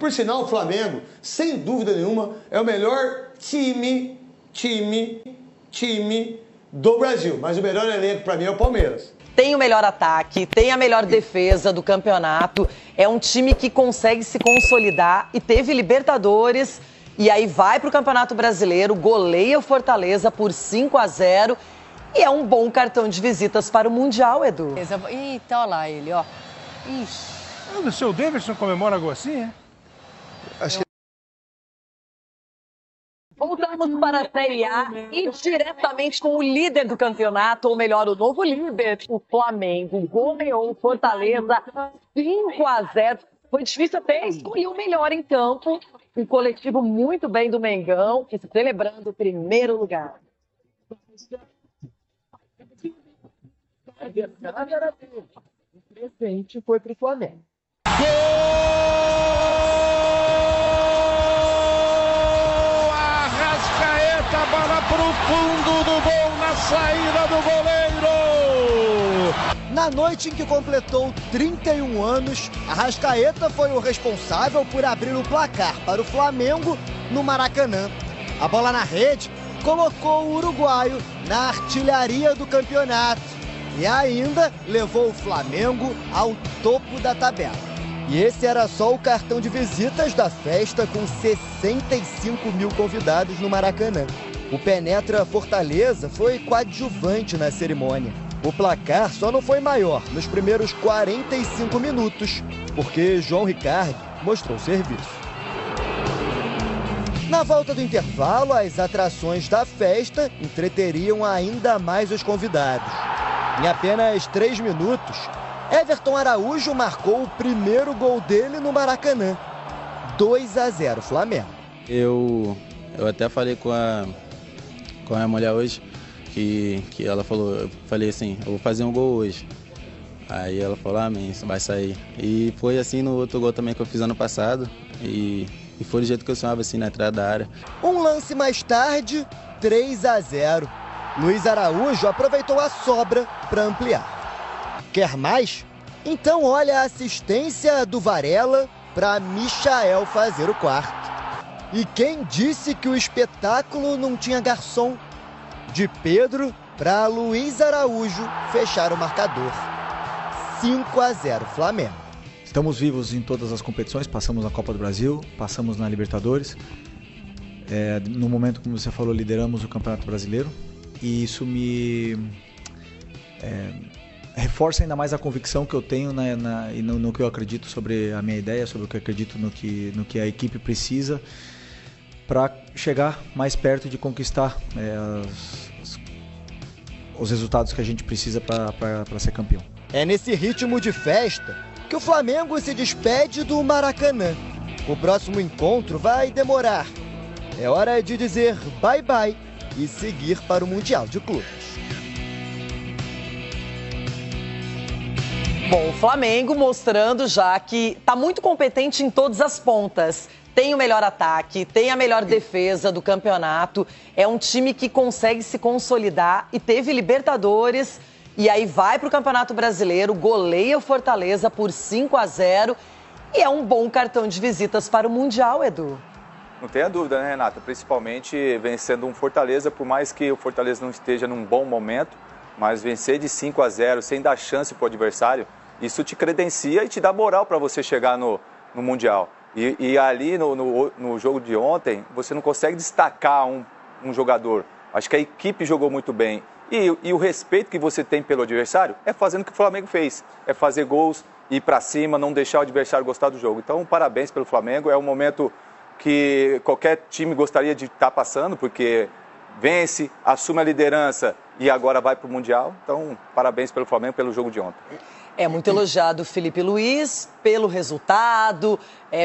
Por sinal, o Flamengo, sem dúvida nenhuma, é o melhor time do Brasil. Mas o melhor elenco para mim é o Palmeiras. Tem o melhor ataque, tem a melhor defesa do campeonato. É um time que consegue se consolidar e teve Libertadores. E aí vai para o Campeonato Brasileiro, goleia o Fortaleza por 5-0. E é um bom cartão de visitas para o Mundial, Edu. Eita, olha lá ele, ó. Ixi. O seu Davidson comemora gol assim, é? Acho que... Voltamos para a Série A e diretamente com o líder do campeonato, ou melhor, o novo líder, o Flamengo. Goleou o Fortaleza 5-0. Foi difícil até escolher o melhor em campo. Um coletivo muito bem do Mengão, que celebrando o primeiro lugar. O presente foi para o Flamengo. Gol! Arrascaeta, bola para o fundo do gol na saída do goleiro! Na noite em que completou 31 anos, Arrascaeta foi o responsável por abrir o placar para o Flamengo no Maracanã. A bola na rede colocou o uruguaio na artilharia do campeonato e ainda levou o Flamengo ao topo da tabela. E esse era só o cartão de visitas da festa com 65 mil convidados no Maracanã. O Penetra Fortaleza foi coadjuvante na cerimônia. O placar só não foi maior nos primeiros 45 minutos, porque João Ricardo mostrou serviço. Na volta do intervalo, as atrações da festa entreteriam ainda mais os convidados. Em apenas 3 minutos, Everton Araújo marcou o primeiro gol dele no Maracanã. 2-0 Flamengo. Eu até falei com a minha mulher hoje, que ela falou, eu falei assim, eu vou fazer um gol hoje. Aí ela falou, amém, vai sair. E foi assim no outro gol também que eu fiz ano passado. E foi do jeito que eu sonhava, assim, na entrada da área. Um lance mais tarde, 3-0. Luiz Araújo aproveitou a sobra para ampliar. Quer mais? Então olha a assistência do Varela para Michael fazer o quarto. E quem disse que o espetáculo não tinha garçom? De Pedro para Luiz Araújo fechar o marcador. 5-0 Flamengo. Estamos vivos em todas as competições, passamos na Copa do Brasil, passamos na Libertadores. No momento, como você falou, lideramos o Campeonato Brasileiro. E isso me reforça ainda mais a convicção que eu tenho no que eu acredito sobre a minha ideia, sobre o que eu acredito no que a equipe precisa para chegar mais perto de conquistar os resultados que a gente precisa para ser campeão. É nesse ritmo de festa que o Flamengo se despede do Maracanã. O próximo encontro vai demorar. É hora de dizer bye-bye e seguir para o Mundial de Clubes. Bom, o Flamengo mostrando já que está muito competente em todas as pontas. Tem o melhor ataque, tem a melhor defesa do campeonato. É um time que consegue se consolidar e teve Libertadores. E aí vai para o Campeonato Brasileiro, goleia o Fortaleza por 5-0. E é um bom cartão de visitas para o Mundial, Edu. Não tenha dúvida, né, Renata? Principalmente vencendo um Fortaleza, por mais que o Fortaleza não esteja num bom momento, mas vencer de 5-0 sem dar chance para o adversário, isso te credencia e te dá moral para você chegar no Mundial. E ali no jogo de ontem, você não consegue destacar um jogador. Acho que a equipe jogou muito bem. E o respeito que você tem pelo adversário é fazendo o que o Flamengo fez. É fazer gols, ir para cima, não deixar o adversário gostar do jogo. Então, parabéns pelo Flamengo. É um momento que qualquer time gostaria de estar passando, porque vence, assume a liderança e agora vai para o Mundial. Então, parabéns pelo Flamengo, pelo jogo de ontem. É muito elogiado o Felipe Luiz pelo resultado.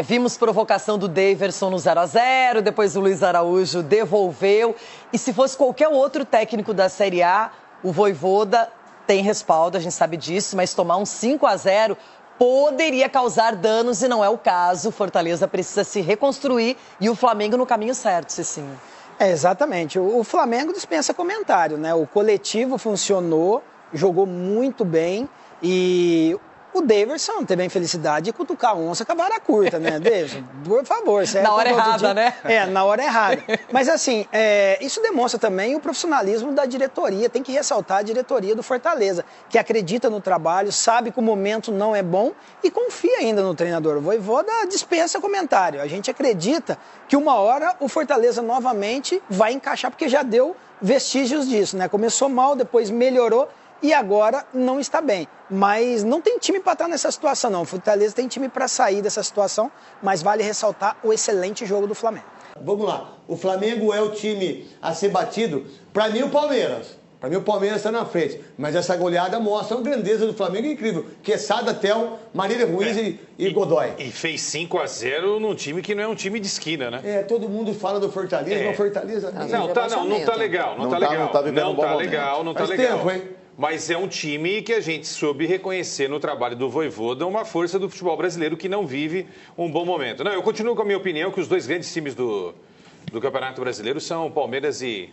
Vimos provocação do Daverson no 0-0, depois o Luiz Araújo devolveu. E se fosse qualquer outro técnico da Série A, o Vojvoda tem respaldo, a gente sabe disso, mas tomar um 5-0 poderia causar danos e não é o caso. Fortaleza precisa se reconstruir e o Flamengo no caminho certo, Cicinho. Exatamente. O Flamengo dispensa comentário, né? O coletivo funcionou, jogou muito bem. E o Daverson teve a infelicidade de cutucar a onça com a vara curta, né, Daverson? Por favor. Na hora errada, né? Na hora errada. Mas assim, isso demonstra também o profissionalismo da diretoria. Tem que ressaltar a diretoria do Fortaleza, que acredita no trabalho, sabe que o momento não é bom e confia ainda no treinador. O Vojvoda dispensa comentário. A gente acredita que uma hora o Fortaleza novamente vai encaixar, porque já deu vestígios disso, né? Começou mal, depois melhorou e agora não está bem. Mas não tem time para estar nessa situação, não. O Fortaleza tem time para sair dessa situação, mas vale ressaltar o excelente jogo do Flamengo. Vamos lá. O Flamengo é o time a ser batido. Para mim, o Palmeiras. Para mim, o Palmeiras está na frente. Mas essa goleada mostra a grandeza do Flamengo incrível. Quesada, Tel, Marília Ruiz e Godoy. E fez 5-0 num time que não é um time de esquina, né? Todo mundo fala do Fortaleza, mas o Fortaleza... Não tá legal. Não tá legal. Faz tempo, hein? Mas é um time que a gente soube reconhecer no trabalho do Vojvoda uma força do futebol brasileiro que não vive um bom momento. Não, eu continuo com a minha opinião que os dois grandes times do Campeonato Brasileiro são Palmeiras e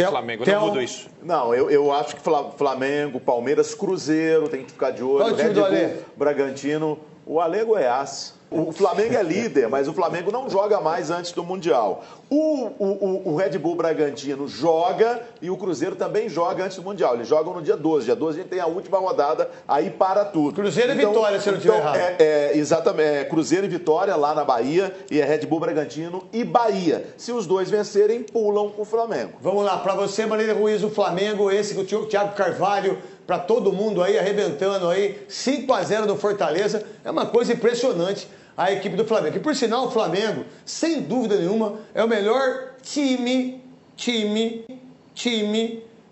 Flamengo. Não mudo isso. Não, eu acho que Flamengo, Palmeiras, Cruzeiro, tem que ficar de olho. Qual o time do Alê? Bragantino, o Alê Goiás. O Flamengo é líder, mas o Flamengo não joga mais antes do Mundial. O Red Bull Bragantino joga e o Cruzeiro também joga antes do Mundial. Eles jogam no dia 12. Dia 12 a gente tem a última rodada, aí para tudo. Cruzeiro e Vitória, se eu não estiver errado. Exatamente. Cruzeiro e Vitória lá na Bahia e é Red Bull Bragantino e Bahia. Se os dois vencerem, pulam o Flamengo. Vamos lá, para você, Marília Ruiz, o Flamengo, esse com o Thiago Carvalho, para todo mundo aí, arrebentando aí, 5-0 no Fortaleza. É uma coisa impressionante a equipe do Flamengo. E por sinal, o Flamengo, sem dúvida nenhuma, é o melhor time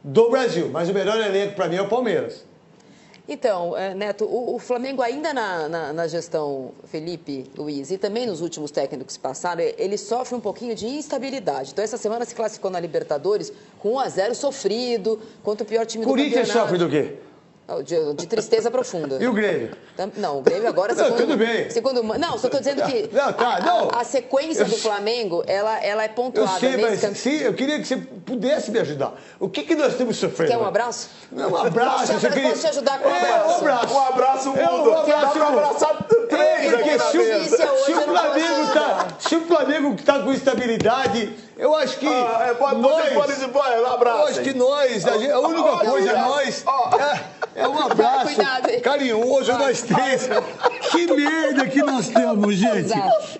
do Brasil. Mas o melhor elenco para mim é o Palmeiras. Então, Neto, o Flamengo ainda na gestão Felipe Luiz e também nos últimos técnicos que passaram, ele sofre um pouquinho de instabilidade. Então, essa semana se classificou na Libertadores com 1-0 sofrido contra o pior time do campeonato. Corinthians sofre do quê? De tristeza profunda. E o Grêmio? Não, o Grêmio agora... Não, tudo bem. Não, só estou dizendo que a sequência do Flamengo, ela é pontuada. Eu sei, mas sim, eu queria que você pudesse me ajudar. O que nós temos sofrendo? Quer um abraço? Não, um abraço. Posso te ajudar com um abraço? Um abraço. Um abraço, mundo. Dá pra abraçar três aqui na mesa. Se o Flamengo está com estabilidade, eu acho que eu acho que nós, a única coisa nós é um abraço carinhoso, nós três. Que merda que nós temos, gente.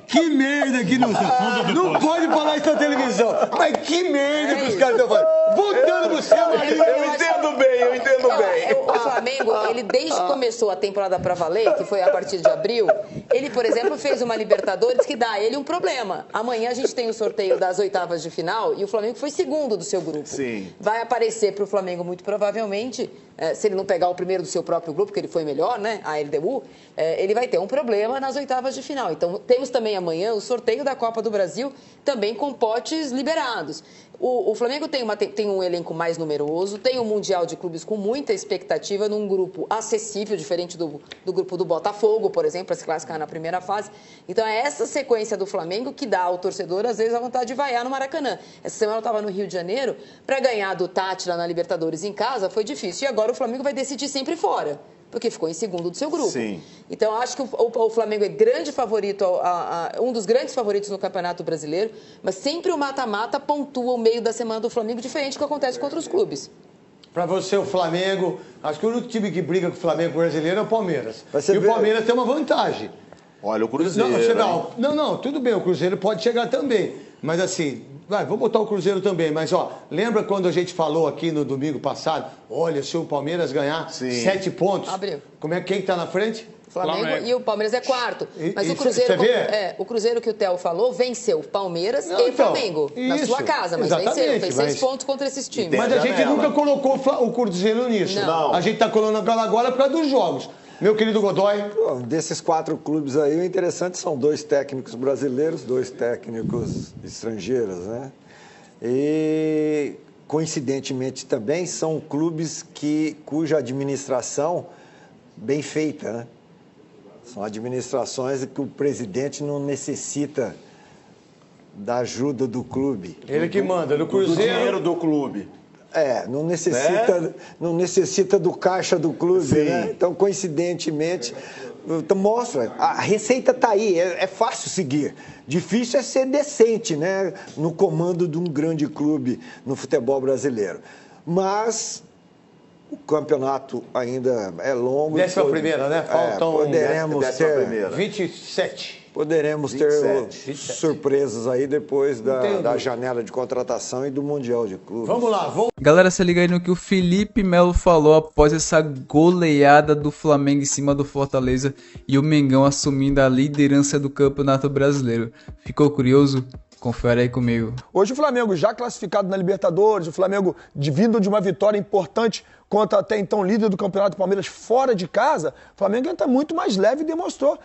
Que merda que nós temos. Não pode falar isso na televisão, mas que merda que os caras estão falando. Voltando pro seu marido. Eu entendo bem. O Flamengo, ele desde que começou a temporada pra valer, que foi a partir de abril, ele, por exemplo, fez uma Libertadores que dá a ele um problema. Amanhã a gente tem o sorteio das oitavas de final e o Flamengo foi segundo do seu grupo. Sim. Vai aparecer pro Flamengo, muito provavelmente, se ele não pegar o primeiro do seu próprio grupo, que ele foi melhor, né, a LDU, ele vai ter um problema nas oitavas de final. Então, temos também amanhã o sorteio da Copa do Brasil, também com potes liberados. O Flamengo tem um elenco mais numeroso, tem um Mundial de Clubes com muita expectativa, num grupo acessível, diferente do grupo do Botafogo, por exemplo, para se classificar na primeira fase. Então, é essa sequência do Flamengo que dá ao torcedor, às vezes, a vontade de vaiar no Maracanã. Essa semana eu estava no Rio de Janeiro, para ganhar do Tátila na Libertadores em casa foi difícil. E agora o Flamengo vai decidir sempre fora, porque ficou em segundo do seu grupo. Sim. Então, acho que o Flamengo é grande favorito, um dos grandes favoritos no Campeonato Brasileiro, mas sempre o mata-mata pontua o meio da semana do Flamengo, diferente do que acontece contra os clubes. Para você, o Flamengo, acho que o único time que briga com o Flamengo brasileiro é o Palmeiras. E o Palmeiras tem uma vantagem. Olha, o Cruzeiro... Não, tudo bem, o Cruzeiro pode chegar também. Mas assim, vamos botar o Cruzeiro também. Mas, lembra quando a gente falou aqui no domingo passado? Olha, se o Palmeiras ganhar 7 pontos... Abriu. Quem está na frente? Flamengo e o Palmeiras é quarto. Mas o Cruzeiro, o Cruzeiro que o Theo falou, venceu Palmeiras e Flamengo na sua casa, mas venceu, fez 6 pontos contra esses times. Mas a gente nunca colocou o Cruzeiro nisso. Não. A gente está colocando agora por causa dos jogos. Meu querido Godoy. Desses 4 clubes aí, o interessante são 2 técnicos brasileiros, 2 técnicos estrangeiros, né? E, coincidentemente também, são clubes cuja administração bem feita, né? São administrações que o presidente não necessita da ajuda do clube. Ele que manda, do Cruzeiro. Do dinheiro do clube. Não necessita do caixa do clube, né? Então, coincidentemente, mostra, a receita está aí, é fácil seguir. Difícil é ser decente, né? No comando de um grande clube no futebol brasileiro. Mas o campeonato ainda é longo. 11ª, né? Faltam poderemos ter 27. Poderemos ter surpresas aí depois da janela de contratação e do Mundial de Clubes. Vamos lá, Galera, se liga aí no que o Felipe Melo falou após essa goleada do Flamengo em cima do Fortaleza e o Mengão assumindo a liderança do Campeonato Brasileiro. Ficou curioso? Confere aí comigo. Hoje o Flamengo já classificado na Libertadores, o Flamengo vindo de uma vitória importante contra até então líder do Campeonato Palmeiras fora de casa, o Flamengo está muito mais leve e demonstrou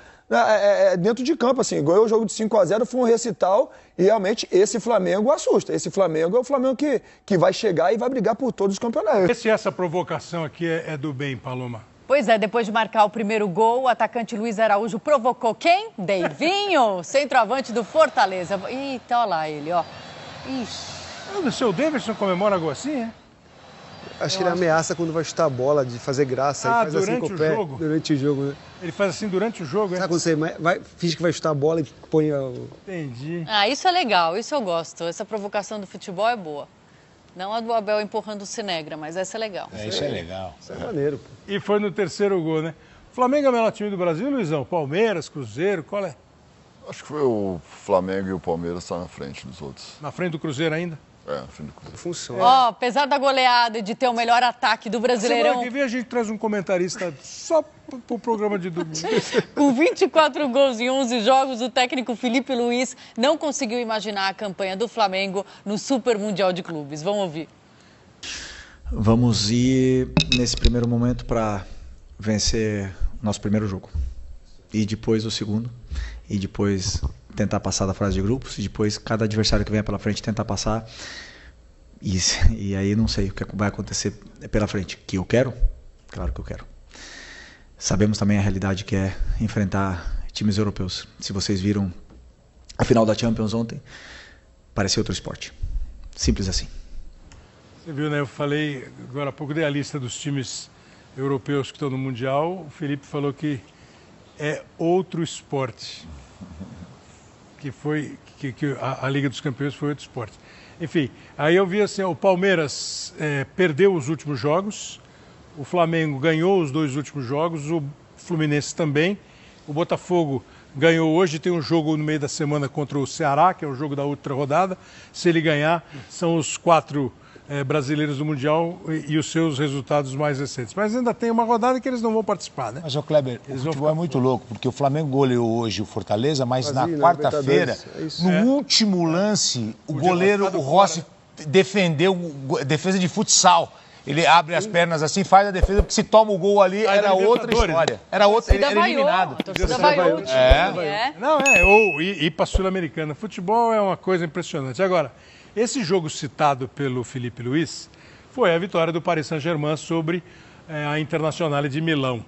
dentro de campo, assim, ganhou o jogo de 5-0, foi um recital e realmente esse Flamengo assusta. Esse Flamengo é o Flamengo que vai chegar e vai brigar por todos os campeonatos. Se essa provocação aqui é do bem, Paloma. Pois é, depois de marcar o primeiro gol, o atacante Luiz Araújo provocou quem? Deivinho, centroavante do Fortaleza. Eita, olha lá ele, ó. Ixi. O seu Davidson comemora gol assim, é? Acho que ele ameaça quando vai chutar a bola, de fazer graça. Ele faz assim com o pé. Jogo? Durante o jogo, né? Ele faz assim durante o jogo, é? Sabe quando você finge que vai chutar a bola e põe o... Entendi. Isso é legal, isso eu gosto. Essa provocação do futebol é boa. Não a do Abel empurrando o Sinegra, mas essa é legal. Isso é legal. Isso é maneiro, pô. E foi no terceiro gol, né? O Flamengo é o melhor time do Brasil, Luizão? Palmeiras, Cruzeiro, qual é? Acho que foi o Flamengo e o Palmeiras estão na frente dos outros. Na frente do Cruzeiro ainda? Na frente do Cruzeiro. Funciona. Apesar da goleada e de ter o melhor ataque do Brasileirão... Semana que vem a gente traz um comentarista só pro programa de domingo. Com 24 gols em 11 jogos, o técnico Felipe Luiz não conseguiu imaginar a campanha do Flamengo no Super Mundial de Clubes. Vamos ouvir. Vamos ir, nesse primeiro momento, para vencer o nosso primeiro jogo. E depois o segundo. E depois tentar passar da fase de grupos. E depois cada adversário que venha pela frente tentar passar. E aí não sei o que vai acontecer pela frente. Que eu quero? Claro que eu quero. Sabemos também a realidade que é enfrentar times europeus. Se vocês viram a final da Champions ontem, parecia outro esporte. Simples assim. Você viu, né? Eu falei agora há pouco, dei a lista dos times europeus que estão no Mundial. O Felipe falou que é outro esporte. Que a Liga dos Campeões foi outro esporte. Enfim, aí eu vi assim, o Palmeiras perdeu os últimos jogos, o Flamengo ganhou os 2 últimos jogos, o Fluminense também, o Botafogo ganhou hoje, tem um jogo no meio da semana contra o Ceará, que é o jogo da outra rodada. Se ele ganhar, são os 4 brasileiros do Mundial e os seus resultados mais recentes. Mas ainda tem uma rodada que eles não vão participar, né? Mas, Kleber, o futebol é muito louco, porque o Flamengo goleou hoje o Fortaleza, mas na quarta-feira, no último lance, o goleiro, o Rossi, defendeu defesa de futsal. Ele abre as pernas assim, faz a defesa, porque se toma o gol ali, era outra história. Era outra, ele era eliminado. Ou ir para a Sul-Americana. Futebol é uma coisa impressionante. Agora, esse jogo citado pelo Felipe Luiz foi a vitória do Paris Saint-Germain sobre a Internazionale de Milão.